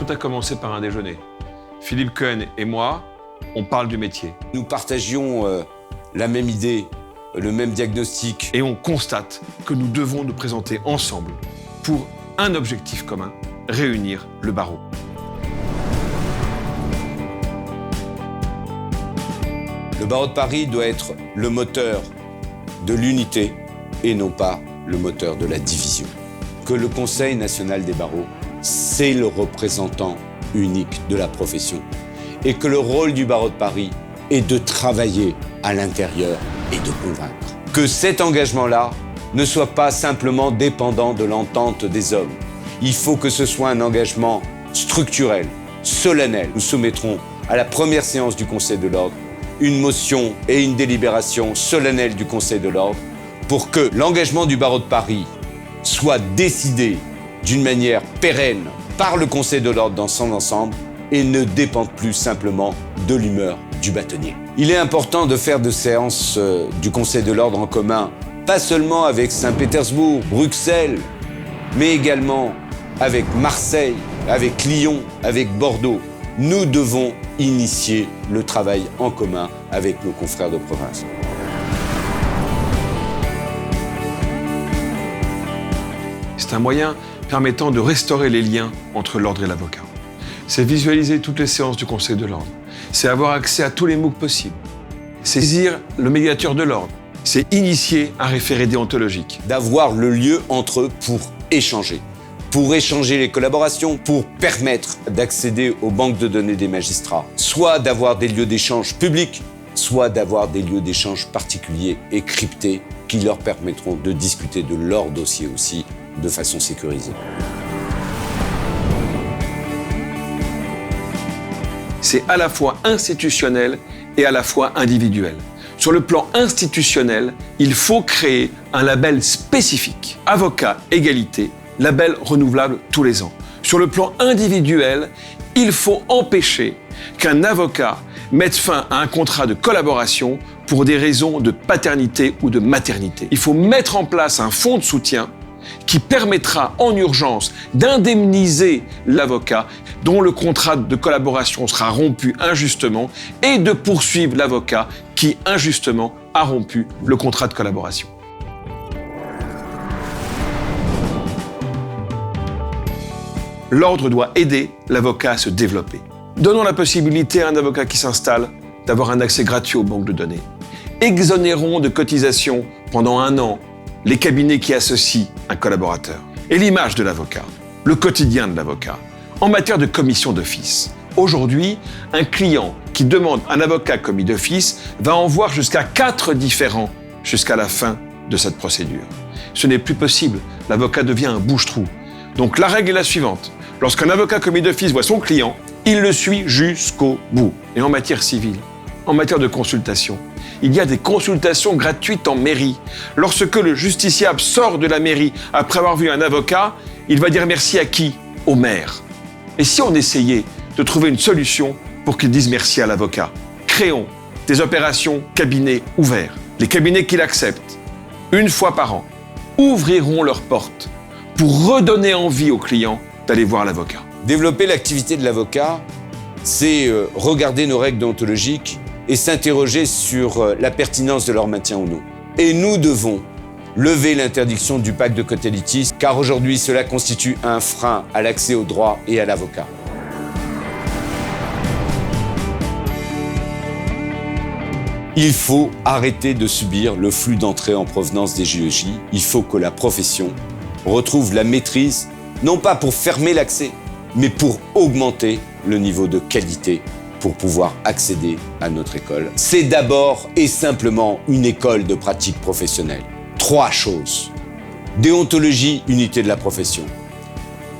à commencer par un déjeuner. Philippe Cohen et moi, on parle du métier. Nous partagions la même idée, le même diagnostic. Et on constate que nous devons nous présenter ensemble pour un objectif commun, réunir le barreau. Le barreau de Paris doit être le moteur de l'unité et non pas le moteur de la division. Que le Conseil national des barreaux, c'est le représentant unique de la profession. Et que le rôle du barreau de Paris est de travailler à l'intérieur et de convaincre. Que cet engagement-là ne soit pas simplement dépendant de l'entente des hommes. Il faut que ce soit un engagement structurel, solennel. Nous soumettrons à la première séance du Conseil de l'Ordre une motion et une délibération solennelle du Conseil de l'Ordre pour que l'engagement du barreau de Paris soit décidé d'une manière pérenne par le Conseil de l'Ordre dans son ensemble et ne dépende plus simplement de l'humeur du bâtonnier. Il est important de faire de séances du Conseil de l'Ordre en commun, pas seulement avec Saint-Pétersbourg, Bruxelles, mais également avec Marseille, avec Lyon, avec Bordeaux. Nous devons initier le travail en commun avec nos confrères de province. C'est un moyen permettant de restaurer les liens entre l'ordre et l'avocat. C'est visualiser toutes les séances du Conseil de l'Ordre. C'est avoir accès à tous les MOOC possibles. C'est saisir le médiateur de l'ordre. C'est initier un référé déontologique. D'avoir le lieu entre eux pour échanger les collaborations, pour permettre d'accéder aux banques de données des magistrats, soit d'avoir des lieux d'échange publics, soit d'avoir des lieux d'échange particuliers et cryptés qui leur permettront de discuter de leur dossier aussi de façon sécurisée. C'est à la fois institutionnel et à la fois individuel. Sur le plan institutionnel, il faut créer un label spécifique. Avocat égalité, label renouvelable tous les ans. Sur le plan individuel, il faut empêcher qu'un avocat mette fin à un contrat de collaboration pour des raisons de paternité ou de maternité. Il faut mettre en place un fonds de soutien qui permettra en urgence d'indemniser l'avocat dont le contrat de collaboration sera rompu injustement et de poursuivre l'avocat qui injustement a rompu le contrat de collaboration. L'ordre doit aider l'avocat à se développer. Donnons la possibilité à un avocat qui s'installe d'avoir un accès gratuit aux banques de données. Exonérons de cotisations pendant 1 an les cabinets qui associent un collaborateur. Et l'image de l'avocat, le quotidien de l'avocat, en matière de commission d'office. Aujourd'hui, un client qui demande un avocat commis d'office va en voir jusqu'à 4 différents jusqu'à la fin de cette procédure. Ce n'est plus possible, l'avocat devient un bouche-trou. Donc la règle est la suivante, lorsqu'un avocat commis d'office voit son client, il le suit jusqu'au bout. Et en matière civile, en matière de consultation, il y a des consultations gratuites en mairie. Lorsque le justiciable sort de la mairie après avoir vu un avocat, il va dire merci à qui ? Au maire. Et si on essayait de trouver une solution pour qu'il dise merci à l'avocat ? Créons des opérations cabinets ouverts. Les cabinets qui l'acceptent, 1 fois par an, ouvriront leurs portes pour redonner envie aux clients d'aller voir l'avocat. Développer l'activité de l'avocat, c'est regarder nos règles déontologiques et s'interroger sur la pertinence de leur maintien ou non. Et nous devons lever l'interdiction du pacte de côté litis, car aujourd'hui, cela constitue un frein à l'accès au droit et à l'avocat. Il faut arrêter de subir le flux d'entrée en provenance des JEJ. Il faut que la profession retrouve la maîtrise, non pas pour fermer l'accès, mais pour augmenter le niveau de qualité pour pouvoir accéder à notre école. C'est d'abord et simplement une école de pratique professionnelle. 3 choses. Déontologie, unité de la profession.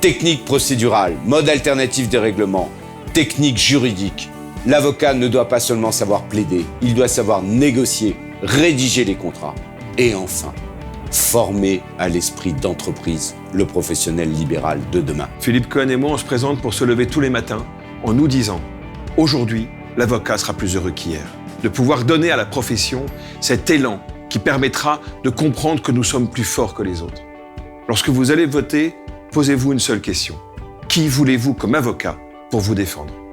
Technique procédurale, mode alternatif des règlements. Technique juridique. L'avocat ne doit pas seulement savoir plaider, il doit savoir négocier, rédiger les contrats. Et enfin, former à l'esprit d'entreprise le professionnel libéral de demain. Philippe Cohen et moi, on se présente pour se lever tous les matins en nous disant « Aujourd'hui, l'avocat sera plus heureux qu'hier ». De pouvoir donner à la profession cet élan qui permettra de comprendre que nous sommes plus forts que les autres. Lorsque vous allez voter, posez-vous une seule question. Qui voulez-vous comme avocat pour vous défendre ?